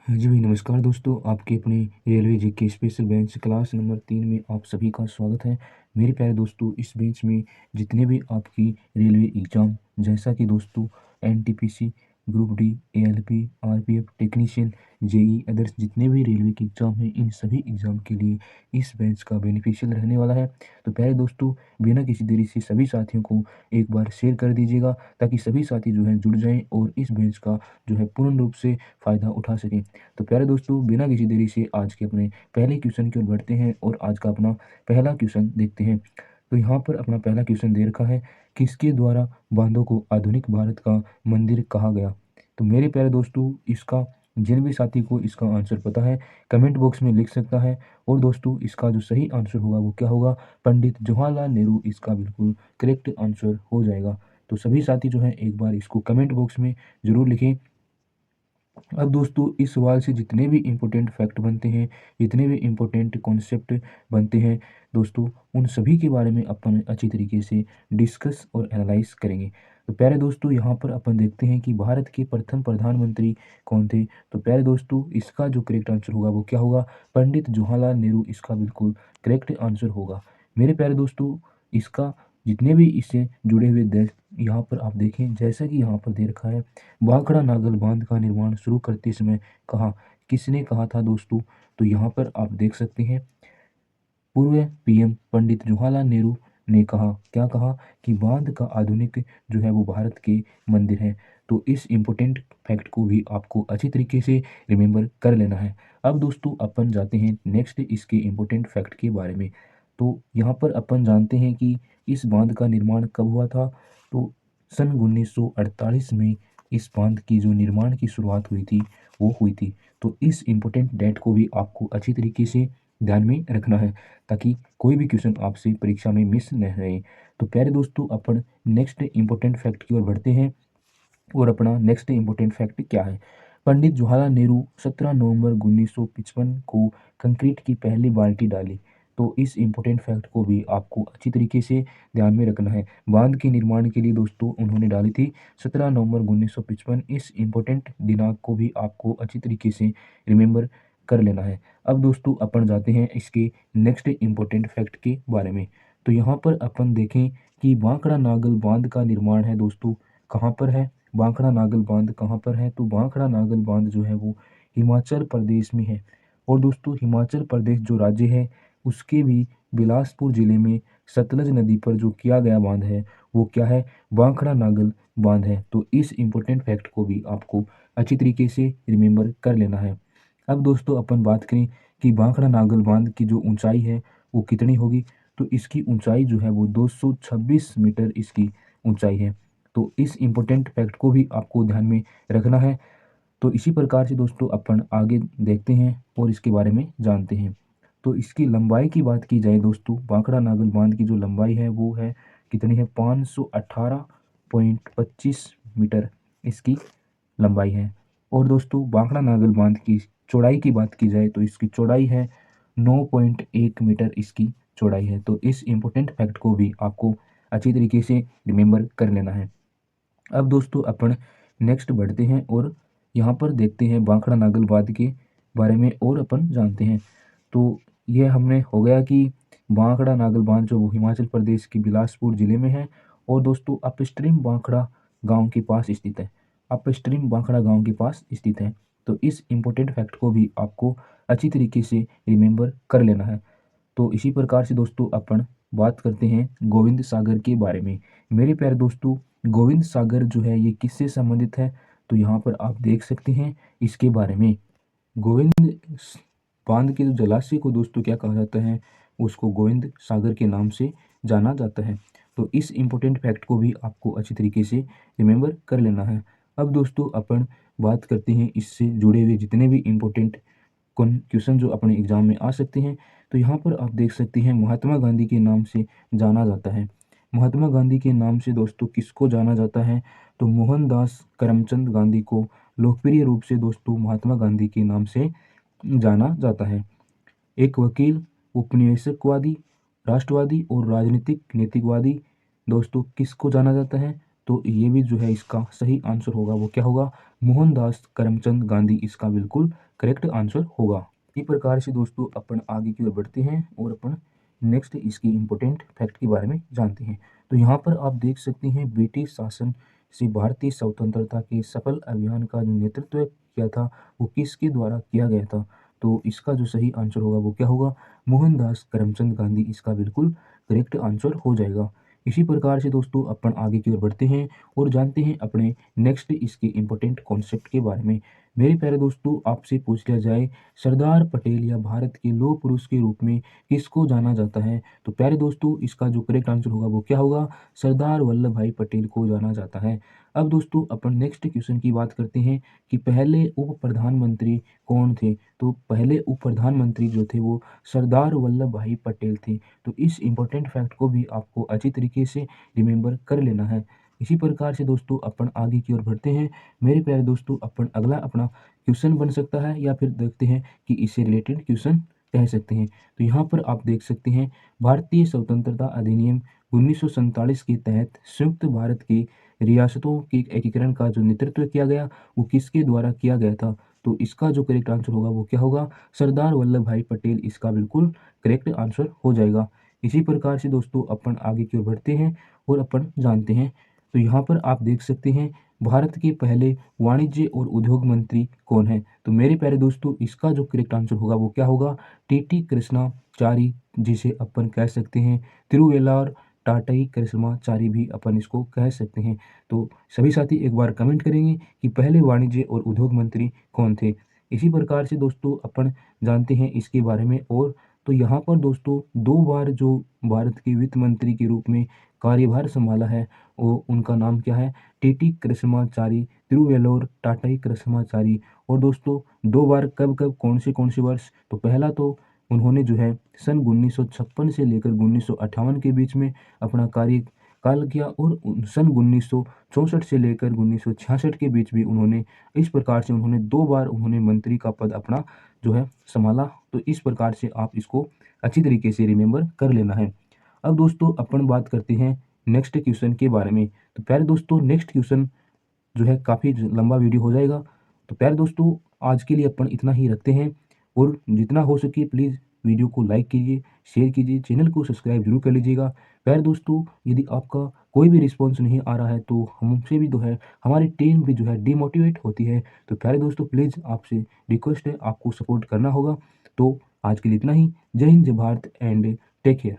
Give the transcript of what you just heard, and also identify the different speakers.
Speaker 1: हाँ जी भाई, नमस्कार दोस्तों। आपके अपने railway GK special bench class number 3 में आप सभी का स्वागत है। मेरे प्यारे दोस्तों, इस बेंच में जितने भी आपकी रेलवे एग्ज़ाम, जैसा कि दोस्तों NTPC, group D, ALP, RPF technician, JE others, जितने भी रेलवे के एग्ज़ाम हैं, इन सभी एग्ज़ाम के लिए इस बेंच का बेनिफिशियल रहने वाला है। तो प्यारे दोस्तों, बिना किसी देरी से सभी साथियों को एक बार शेयर कर दीजिएगा, ताकि सभी साथी जो हैं जुड़ जाएँ और इस बेंच का जो है पूर्ण रूप से फ़ायदा उठा सकें। तो प्यारे दोस्तों, बिना किसी देरी से आज के अपने पहले क्वेश्चन की ओर बढ़ते हैं और आज का अपना पहला क्वेश्चन देखते हैं। तो यहाँ पर अपना पहला क्वेश्चन दे रखा है, किसके द्वारा बांधों को आधुनिक भारत का मंदिर कहा गया। तो मेरे प्यारे दोस्तों, इसका जिन भी साथी को इसका आंसर पता है कमेंट बॉक्स में लिख सकता है। और दोस्तों, इसका जो सही आंसर होगा वो क्या होगा, पंडित जवाहरलाल नेहरू इसका बिल्कुल करेक्ट आंसर हो जाएगा। तो सभी साथी जो हैं एक बार इसको कमेंट बॉक्स में ज़रूर लिखें। अब दोस्तों, इस सवाल से जितने भी इम्पोर्टेंट फैक्ट बनते हैं, जितने भी इम्पोर्टेंट कॉन्सेप्ट बनते हैं दोस्तों, उन सभी के बारे में अपन अच्छी तरीके से डिस्कस और एनालाइज करेंगे। तो प्यारे दोस्तों, यहाँ पर अपन देखते हैं कि भारत के प्रथम प्रधानमंत्री कौन थे। तो प्यारे दोस्तों, इसका जो करेक्ट आंसर होगा वो क्या होगा, पंडित जवाहरलाल नेहरू इसका बिल्कुल करेक्ट आंसर होगा। मेरे प्यारे दोस्तों, इसका जितने भी इससे जुड़े हुए देश यहाँ पर आप देखें, जैसा कि यहाँ पर दे रखा है, भाखड़ा नागल बांध का निर्माण शुरू करते समय कहा, किसने कहा था दोस्तों। तो यहाँ पर आप देख सकते हैं, पूर्व पीएम पंडित जवाहरलाल नेहरू ने कहा, क्या कहा, कि बांध का आधुनिक जो है वो भारत के मंदिर है। तो इस इम्पोर्टेंट फैक्ट को भी आपको अच्छी तरीके से रिमेंबर कर लेना है। अब दोस्तों, अपन जाते हैं नेक्स्ट इसके इम्पोर्टेंट फैक्ट के बारे में। तो यहाँ पर अपन जानते हैं कि इस बांध का निर्माण कब हुआ था। तो सन 1948 में इस बांध की जो निर्माण की शुरुआत हुई थी वो हुई थी। तो इस इम्पोर्टेंट डेट को भी आपको अच्छी तरीके से ध्यान में रखना है, ताकि कोई भी क्वेश्चन आपसे परीक्षा में मिस न रहे। तो प्यारे दोस्तों, अपन नेक्स्ट इम्पोर्टेंट फैक्ट की ओर बढ़ते हैं। और अपना नेक्स्ट इम्पोर्टेंट फैक्ट क्या है, पंडित जवाहरलाल नेहरू 17 नवंबर 1955 को कंक्रीट की पहली बाल्टी डाली। तो इस इम्पोर्टेंट फैक्ट को भी आपको अच्छी तरीके से ध्यान में रखना है। बांध के निर्माण के लिए दोस्तों उन्होंने डाली थी 17 नवंबर 1955। इस इम्पोर्टेंट दिनांक को भी आपको अच्छी तरीके से रिमेंबर कर लेना है। अब दोस्तों, अपन जाते हैं इसके नेक्स्ट इम्पोर्टेंट फैक्ट के बारे में। तो यहाँ पर अपन देखें कि भाखड़ा नागल बांध का निर्माण है दोस्तों, कहाँ पर है, भाखड़ा नागल बांध कहाँ पर है। तो भाखड़ा नागल बांध जो है वो हिमाचल प्रदेश में है। और दोस्तों, हिमाचल प्रदेश जो राज्य है उसके भी बिलासपुर जिले में सतलज नदी पर जो किया गया बांध है वो क्या है, भाखड़ा नागल बांध है। तो इस इम्पोर्टेंट फैक्ट को भी आपको अच्छी तरीके से रिमेंबर कर लेना है। अब दोस्तों, अपन बात करें कि भाखड़ा नागल बांध की जो ऊंचाई है वो कितनी होगी। तो इसकी ऊंचाई जो है वो 226 मीटर इसकी ऊंचाई है। तो इस इम्पोर्टेंट फैक्ट को भी आपको ध्यान में रखना है। तो इसी प्रकार से दोस्तों अपन आगे देखते हैं और इसके बारे में जानते हैं। तो इसकी लंबाई की बात की जाए दोस्तों, भाखड़ा नागल बांध की जो लंबाई है वो है कितनी है, 518.25 मीटर इसकी लंबाई है। और दोस्तों, भाखड़ा नागल बांध की चौड़ाई की बात की जाए तो इसकी चौड़ाई है 9.1 मीटर इसकी चौड़ाई है। तो इस इम्पोर्टेंट फैक्ट को भी आपको अच्छी तरीके से रिमेंबर कर लेना है। अब दोस्तों, अपन नेक्स्ट बढ़ते हैं और यहाँ पर देखते हैं भाखड़ा नागल बांध के बारे में और अपन जानते हैं। तो यह हमने हो गया कि भाखड़ा नागल बांध जो वो हिमाचल प्रदेश के बिलासपुर जिले में है। और दोस्तों, अपस्ट्रीम भाखड़ा गांव के पास स्थित है। अपस्ट्रीम भाखड़ा गांव के पास स्थित है। तो इस इम्पोर्टेंट फैक्ट को भी आपको अच्छी तरीके से रिमेंबर कर लेना है। तो इसी प्रकार से दोस्तों अपन बात करते हैं गोविंद सागर के बारे में। मेरे प्यारे दोस्तों, गोविंद सागर जो है ये किससे संबंधित है। तो यहाँ पर आप देख सकते हैं इसके बारे में। गोविंद बांध के जो जलाशय को दोस्तों क्या कहा जाता है, उसको गोविंद सागर के नाम से जाना जाता है। तो इस इम्पोर्टेंट फैक्ट को भी आपको अच्छी तरीके से रिमेंबर कर लेना है। अब दोस्तों, अपन बात करते हैं इससे जुड़े हुए जितने भी इम्पोर्टेंट क्वेश्चन जो अपने एग्जाम में आ सकते हैं। तो यहाँ पर आप देख सकते हैं महात्मा गांधी के नाम से जाना जाता है। महात्मा गांधी के नाम से दोस्तों किसको जाना जाता है। तो मोहनदास करमचंद गांधी को लोकप्रिय रूप से दोस्तों महात्मा गांधी के नाम से जाना जाता है। एक वकील, उपनिवेशकवादी, राष्ट्रवादी और राजनीतिक नैतिकवादी दोस्तों किसको जाना जाता है। तो ये भी जो है इसका सही आंसर होगा वो क्या होगा, मोहनदास करमचंद गांधी इसका बिल्कुल करेक्ट आंसर होगा। इसी प्रकार से दोस्तों अपन आगे की ओर बढ़ते हैं और अपन नेक्स्ट इसकी इम्पोर्टेंट फैक्ट के बारे में जानते हैं। तो यहाँ पर आप देख सकते हैं ब्रिटिश शासन से भारतीय स्वतंत्रता के सफल अभियान का जो नेतृत्व किया था वो किसके द्वारा किया गया था। तो इसका जो सही आंसर होगा वो क्या होगा, मोहनदास करमचंद गांधी इसका बिल्कुल करेक्ट आंसर हो जाएगा। इसी प्रकार से दोस्तों अपन आगे की ओर बढ़ते हैं और जानते हैं अपने नेक्स्ट इसके इम्पोर्टेंट कॉन्सेप्ट के बारे में। मेरे प्यारे दोस्तों आपसे पूछ लिया जाए सरदार पटेल या भारत के लौह पुरुष के रूप में किसको जाना जाता है, तो प्यारे दोस्तों इसका जो करेक्ट आंसर होगा वो क्या होगा, सरदार वल्लभ भाई पटेल को जाना जाता है। अब दोस्तों अपन नेक्स्ट क्वेश्चन की बात करते हैं कि पहले उप प्रधानमंत्री कौन थे। तो पहले उप प्रधानमंत्री जो थे वो सरदार वल्लभ भाई पटेल थे। तो इस इम्पोर्टेंट फैक्ट को भी आपको अच्छी तरीके से रिमेंबर कर लेना है। इसी प्रकार से दोस्तों अपन आगे की ओर बढ़ते हैं। मेरे प्यारे दोस्तों अपन अगला अपना क्वेश्चन बन सकता है या फिर देखते हैं कि इससे रिलेटेड क्वेश्चन कह सकते हैं। तो यहाँ पर आप देख सकते हैं भारतीय स्वतंत्रता अधिनियम 1947 के तहत संयुक्त भारत की रियासतों के एकीकरण का जो नेतृत्व किया गया वो किसके द्वारा किया गया था। तो इसका जो करेक्ट आंसर होगा वो क्या होगा, सरदार वल्लभ भाई पटेल इसका बिल्कुल करेक्ट आंसर हो जाएगा। इसी प्रकार से दोस्तों अपन आगे की ओर बढ़ते हैं और अपन जानते हैं। तो यहाँ पर आप देख सकते हैं भारत के पहले वाणिज्य और उद्योग मंत्री कौन है। तो मेरे प्यारे दोस्तों इसका जो करेक्ट आंसर होगा वो क्या होगा, टीटी कृष्णाचारी जिसे अपन कह सकते हैं तिरुवेलार टाटाई कृष्णाचारी भी अपन इसको कह सकते हैं। तो सभी साथी एक बार कमेंट करेंगे कि पहले वाणिज्य और उद्योग मंत्री कौन थे। इसी प्रकार से दोस्तों अपन जानते हैं इसके बारे में और तो यहाँ पर दोस्तों 2 बार जो भारत के वित्त मंत्री के रूप में कार्यभार संभाला है वो उनका नाम क्या है, टीटी कृष्णाचारी तिरुवेलोर टाटाई कृष्णाचारी। और दोस्तों 2 बार कब कब कौन से वर्ष, तो पहला तो उन्होंने जो है सन 1956 से लेकर 1958 के बीच में अपना कार्यकाल किया और सन 1964 से लेकर 1966 के बीच भी उन्होंने इस प्रकार से उन्होंने 2 बार उन्होंने मंत्री का पद अपना जो है संभाला। तो इस प्रकार से आप इसको अच्छी तरीके से रिमेंबर कर लेना है। अब दोस्तों अपन बात करते हैं नेक्स्ट क्वेश्चन के बारे में। तो प्यारे दोस्तों नेक्स्ट क्वेश्चन जो है काफ़ी लंबा वीडियो हो जाएगा। तो प्यारे दोस्तों आज के लिए अपन इतना ही रखते हैं और जितना हो सके प्लीज़ वीडियो को लाइक कीजिए, शेयर कीजिए, चैनल को सब्सक्राइब जरूर कर लीजिएगा। प्यारे दोस्तों यदि आपका कोई भी रिस्पॉन्स नहीं आ रहा है तो हमसे भी जो है हमारी टीम भी जो है डिमोटिवेट होती है। तो प्यारे दोस्तों प्लीज़ आपसे रिक्वेस्ट है आपको सपोर्ट करना होगा। तो आज के लिए इतना ही। जय हिंद, जय भारत एंड टेक केयर।